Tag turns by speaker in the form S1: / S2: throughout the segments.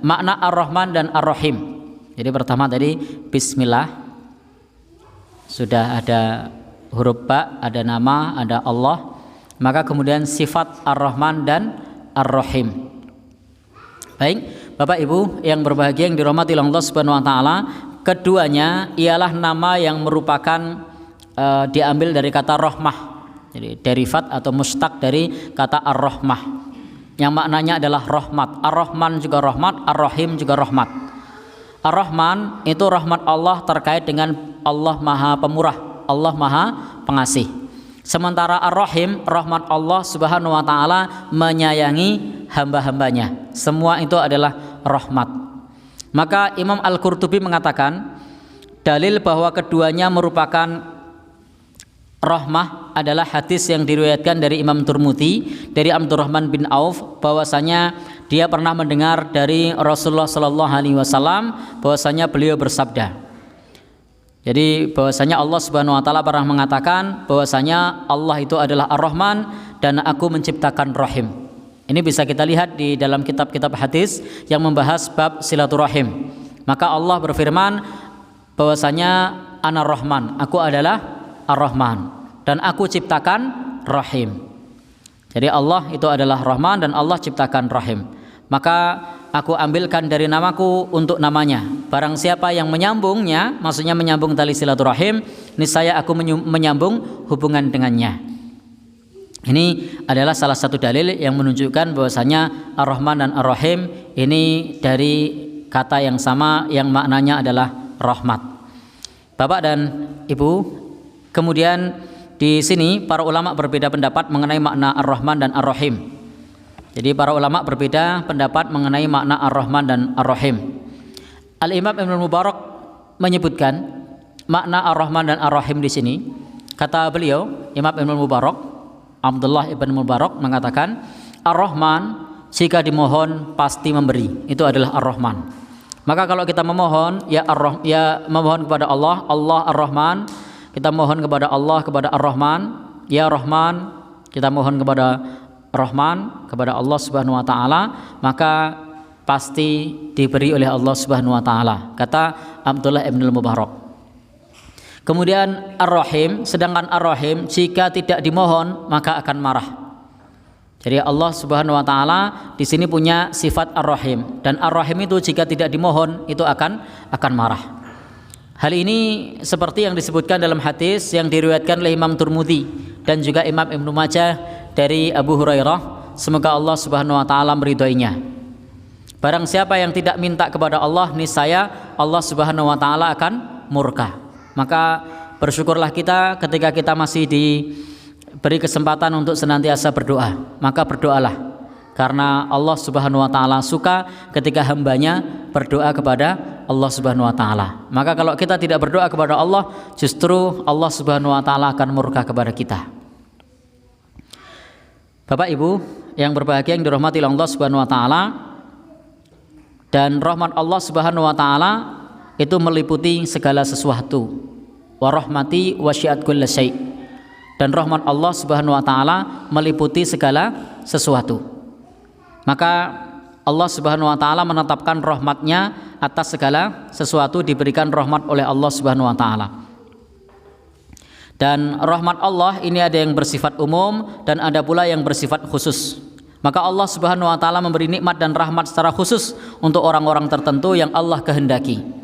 S1: makna Ar-Rahman dan Ar-Rahim. Jadi pertama tadi bismillah, sudah ada huruf ba, ada nama, ada Allah. Maka kemudian sifat Ar-Rahman dan Ar-Rahim. Baik, Bapak Ibu yang berbahagia yang dirahmati Allah Subhanahu wa taala, keduanya ialah nama yang merupakan diambil dari kata rahmah. Jadi derivat atau mustaq dari kata ar-rahmah yang maknanya adalah rahmat. Ar-Rahman juga rahmat, Ar-Rahim juga rahmat. Ar-Rahman itu rahmat Allah terkait dengan Allah Maha Pemurah, Allah Maha Pengasih. Sementara Ar-Rahim, rahmat Allah Subhanahu wa taala menyayangi hamba-hambanya. Semua itu adalah rahmat. Maka Imam Al-Qurtubi mengatakan dalil bahwa keduanya merupakan rahmah adalah hadis yang diriwayatkan dari Imam Turmudi dari Abdurrahman bin Auf bahwasanya dia pernah mendengar dari Rasulullah sallallahu alaihi wasallam bahwasanya beliau bersabda. Jadi bahwasanya Allah Subhanahu wa taala pernah mengatakan bahwasanya Allah itu adalah Ar-Rahman dan aku menciptakan Rahim. Ini bisa kita lihat di dalam kitab-kitab hadis yang membahas bab silaturahim. Maka Allah berfirman bahwasanya Ana Rahman, aku adalah Ar-Rahman dan aku ciptakan Rahim. Jadi Allah itu adalah Rahman dan Allah ciptakan Rahim. Maka aku ambilkan dari namaku untuk namanya. Barang siapa yang menyambungnya, maksudnya menyambung tali silaturahim, niscaya aku menyambung hubungan dengannya. Ini adalah salah satu dalil yang menunjukkan bahwasanya Ar-Rahman dan Ar-Rahim ini dari kata yang sama yang maknanya adalah rahmat. Bapak dan Ibu, kemudian di sini para ulama berbeda pendapat mengenai makna Ar-Rahman dan Ar-Rahim. Jadi para ulama berbeda pendapat mengenai makna Ar-Rahman dan Ar-Rahim. Al-Imam Ibnu Mubarak menyebutkan makna Ar-Rahman dan Ar-Rahim di sini. Kata beliau, Imam Ibnu Mubarak, Abdullah Ibnu Mubarak mengatakan, Ar-Rahman jika dimohon pasti memberi. Itu adalah Ar-Rahman. Maka kalau kita memohon ya memohon kepada Allah, Allah Ar-Rahman, kita mohon kepada Allah, kepada Ar-Rahman, ya Rahman, kita mohon kepada Rahman, kepada Allah Subhanahu wa taala, maka pasti diberi oleh Allah Subhanahu wa taala, kata Abdullah Ibnu Mubarak. Kemudian Ar-Rahim, sedangkan Ar-Rahim jika tidak dimohon maka akan marah. Jadi Allah Subhanahu wa taala di sini punya sifat Ar-Rahim, dan Ar-Rahim itu jika tidak dimohon itu akan marah. Hal ini seperti yang disebutkan dalam hadis yang diriwayatkan oleh Imam Turmudi dan juga Imam Ibnu Majah dari Abu Hurairah, semoga Allah Subhanahu wa taala meridhoinya. Barang siapa yang tidak minta kepada Allah, niscaya Allah Subhanahu wa taala akan murka. Maka bersyukurlah kita ketika kita masih diberi kesempatan untuk senantiasa berdoa. Maka berdoalah, karena Allah Subhanahu wa taala suka ketika hambanya berdoa kepada Allah Subhanahu wa taala. Maka kalau kita tidak berdoa kepada Allah, justru Allah Subhanahu wa taala akan murka kepada kita. Bapak Ibu yang berbahagia yang dirahmati Allah Subhanahu wa taala, dan rahmat Allah Subhanahu wa taala itu meliputi segala sesuatu. Wa rahmati wasi'at kulla syai'. Dan rahmat Allah Subhanahu wa taala meliputi segala sesuatu. Maka Allah Subhanahu wa taala menetapkan rahmatnya atas segala sesuatu, diberikan rahmat oleh Allah Subhanahu wa taala. Dan rahmat Allah ini ada yang bersifat umum dan ada pula yang bersifat khusus. Maka Allah Subhanahu wa taala memberi nikmat dan rahmat secara khusus untuk orang-orang tertentu yang Allah kehendaki.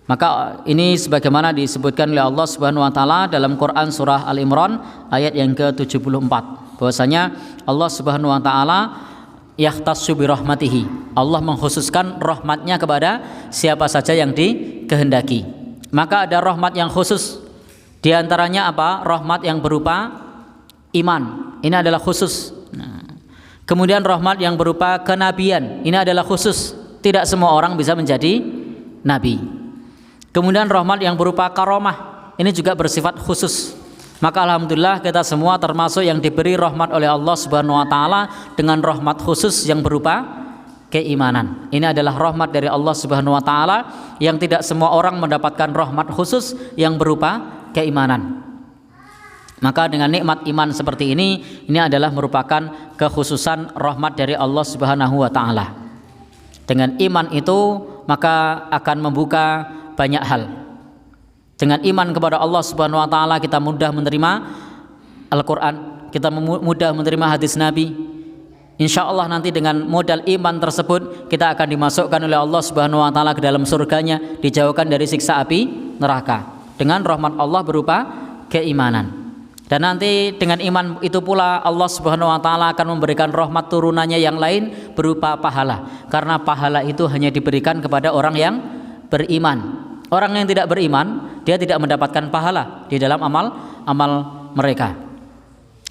S1: Maka ini sebagaimana disebutkan oleh Allah Subhanahu wa taala dalam Quran surah Al-Imran ayat yang ke-74, bahwasanya Allah Subhanahu wa taala yahtassu bi rahmatihi, Allah mengkhususkan rahmatnya kepada siapa saja yang dikehendaki. Maka ada rahmat yang khusus, di antaranya apa? Rahmat yang berupa iman, ini adalah khusus. Kemudian rahmat yang berupa kenabian, ini adalah khusus, tidak semua orang bisa menjadi nabi. Kemudian rahmat yang berupa karomah, ini juga bersifat khusus. Maka alhamdulillah kita semua termasuk yang diberi rahmat oleh Allah Subhanahu wa taala dengan rahmat khusus yang berupa keimanan. Ini adalah rahmat dari Allah Subhanahu wa taala yang tidak semua orang mendapatkan rahmat khusus yang berupa keimanan. Maka dengan nikmat iman seperti ini adalah merupakan kekhususan rahmat dari Allah Subhanahu wa taala. Dengan iman itu maka akan membuka banyak hal. Dengan iman kepada Allah Subhanahu wa taala kita mudah menerima Al-Qur'an, kita mudah menerima hadis Nabi. Insya Allah nanti dengan modal iman tersebut kita akan dimasukkan oleh Allah Subhanahu wa taala ke dalam surganya, dijauhkan dari siksa api neraka dengan rahmat Allah berupa keimanan. Dan nanti dengan iman itu pula Allah Subhanahu wa taala akan memberikan rahmat turunannya yang lain berupa pahala. Karena pahala itu hanya diberikan kepada orang yang beriman. Orang yang tidak beriman, dia tidak mendapatkan pahala di dalam amal mereka.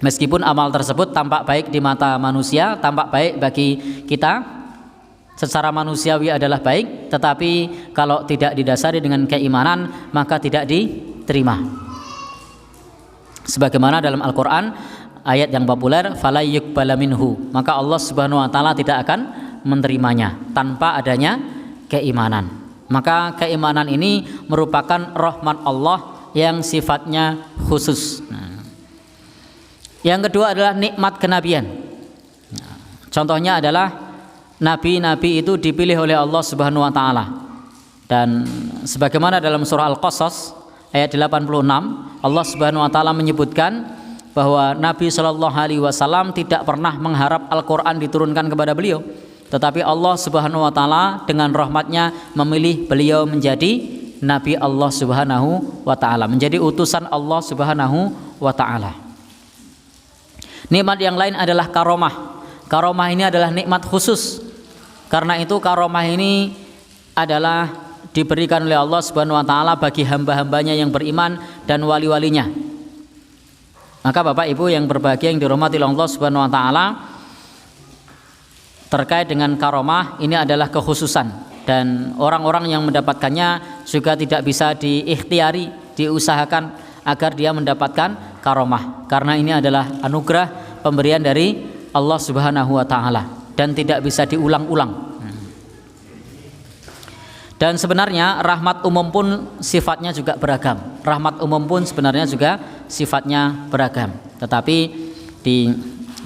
S1: Meskipun amal tersebut tampak baik di mata manusia, tampak baik bagi kita, secara manusiawi adalah baik, tetapi kalau tidak didasari dengan keimanan maka tidak diterima. Sebagaimana dalam Al-Qur'an ayat yang populer, fala yuqbala minhu, maka Allah Subhanahu wa taala tidak akan menerimanya tanpa adanya keimanan. Maka keimanan ini merupakan rahmat Allah yang sifatnya khusus. Yang kedua adalah nikmat kenabian. Contohnya adalah nabi-nabi itu dipilih oleh Allah Subhanahu wa taala. Dan sebagaimana dalam surah Al-Qasas ayat 86, Allah Subhanahu wa taala menyebutkan bahwa Nabi Shallallahu alaihi wasallam tidak pernah mengharap Al-Qur'an diturunkan kepada beliau, tetapi Allah Subhanahu wa taala dengan rahmatnya memilih beliau menjadi nabi Allah Subhanahu wa taala, menjadi utusan Allah Subhanahu wa taala. Nikmat yang lain adalah karomah. Karomah ini adalah nikmat khusus. Karena itu karomah ini adalah diberikan oleh Allah Subhanahu wa taala bagi hamba-hambanya yang beriman dan wali-walinya. Maka Bapak Ibu yang berbahagia yang dirahmati oleh Allah Subhanahu wa taala, terkait dengan karomah ini adalah kekhususan dan orang-orang yang mendapatkannya juga tidak bisa diikhtiari, diusahakan agar dia mendapatkan karomah, karena ini adalah anugerah pemberian dari Allah Subhanahu wa taala dan tidak bisa diulang-ulang. Dan sebenarnya rahmat umum pun sifatnya juga beragam. Rahmat umum pun sebenarnya juga sifatnya beragam. Tetapi di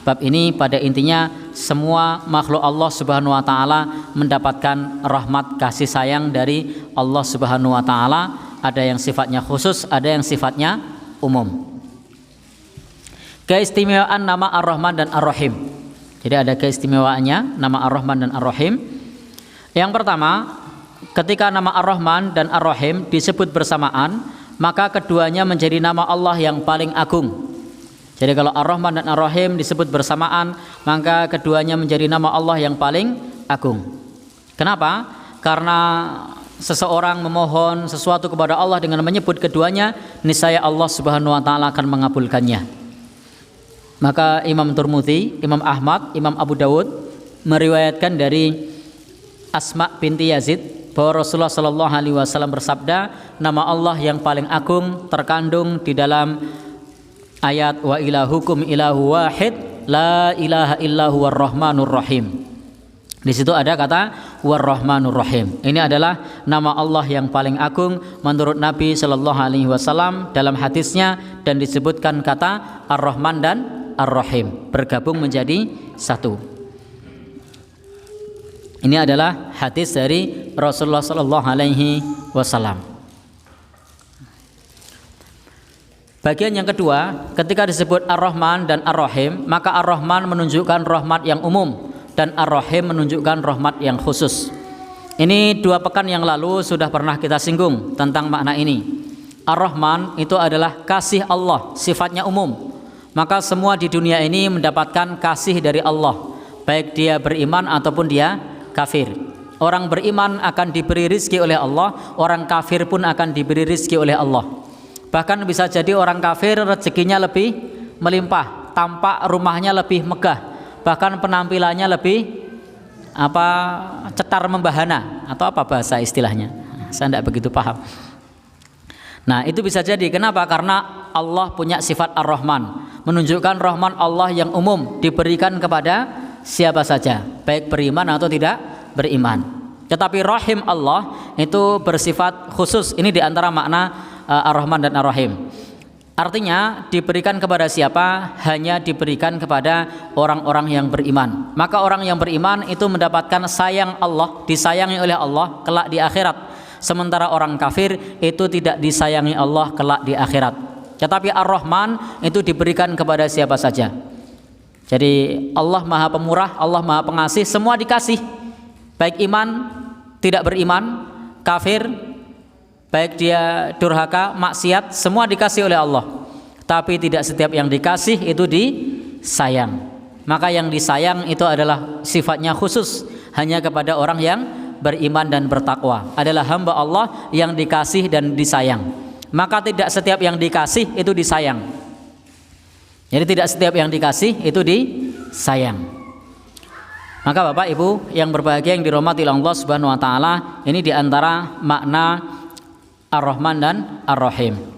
S1: bab ini pada intinya semua makhluk Allah Subhanahu wa taala mendapatkan rahmat kasih sayang dari Allah Subhanahu wa taala. Ada yang sifatnya khusus, ada yang sifatnya umum. Keistimewaan nama Ar-Rahman dan Ar-Rahim. Jadi ada keistimewaannya nama Ar-Rahman dan Ar-Rahim. Yang pertama, ketika nama Ar-Rahman dan Ar-Rahim disebut bersamaan, maka keduanya menjadi nama Allah yang paling agung. Jadi kalau Ar-Rahman dan Ar-Rahim disebut bersamaan, maka keduanya menjadi nama Allah yang paling agung. Kenapa? Karena seseorang memohon sesuatu kepada Allah dengan menyebut keduanya, niscaya Allah Subhanahu wa taala akan mengabulkannya. Maka Imam Tirmidzi, Imam Ahmad, Imam Abu Dawud meriwayatkan dari Asma binti Yazid bahwa Rasulullah Shallallahu alaihi wasallam bersabda, nama Allah yang paling agung terkandung di dalam ayat wa ilahukum ilahu wahid la ilaha illahu warrahmanur rahim. Di situ ada kata warrahmanur rahim. Ini adalah nama Allah yang paling agung menurut Nabi Shallallahu alaihi wasallam dalam hadisnya, dan disebutkan kata Ar-Rahman dan Ar-Rahim bergabung menjadi satu. Ini adalah hadis dari Rasulullah Shallallahu alaihi wasallam. Bagian yang kedua, ketika disebut Ar-Rahman dan Ar-Rahim, maka Ar-Rahman menunjukkan rahmat yang umum dan Ar-Rahim menunjukkan rahmat yang khusus. Ini 2 pekan yang lalu sudah pernah kita singgung tentang makna ini. Ar-Rahman itu adalah kasih Allah, sifatnya umum. Maka semua di dunia ini mendapatkan kasih dari Allah, baik dia beriman ataupun dia kafir. Orang beriman akan diberi rizki oleh Allah, orang kafir pun akan diberi rizki oleh Allah. Bahkan bisa jadi orang kafir rezekinya lebih melimpah, tampak rumahnya lebih megah, bahkan penampilannya lebih cetar membahana, atau apa bahasa istilahnya, saya tidak begitu paham. Nah itu bisa jadi, kenapa? Karena Allah punya sifat Ar-Rahman, menunjukkan rahman Allah yang umum diberikan kepada siapa saja, baik beriman atau tidak beriman. Tetapi Rahim Allah itu bersifat khusus. Ini diantara makna Ar-Rahman dan Ar-Rahim. Artinya diberikan kepada siapa? Hanya diberikan kepada orang-orang yang beriman. Maka orang yang beriman itu mendapatkan sayang Allah, disayangi oleh Allah kelak di akhirat. Sementara orang kafir itu tidak disayangi Allah kelak di akhirat. Tetapi Ar-Rahman itu diberikan kepada siapa saja. Jadi Allah Maha Pemurah, Allah Maha Pengasih, semua dikasih. Baik iman, tidak beriman, kafir, baik dia durhaka, maksiat, semua dikasih oleh Allah. Tapi tidak setiap yang dikasih itu disayang. Maka yang disayang itu adalah sifatnya khusus, hanya kepada orang yang beriman dan bertakwa. Adalah hamba Allah yang dikasih dan disayang. Maka tidak setiap yang dikasih itu disayang. Jadi tidak setiap yang dikasih itu disayang. Maka Bapak Ibu yang berbahagia yang dirahmati Allah Subhanahu wa taala, ini diantara makna Ar-Rahman dan Ar-Rahim.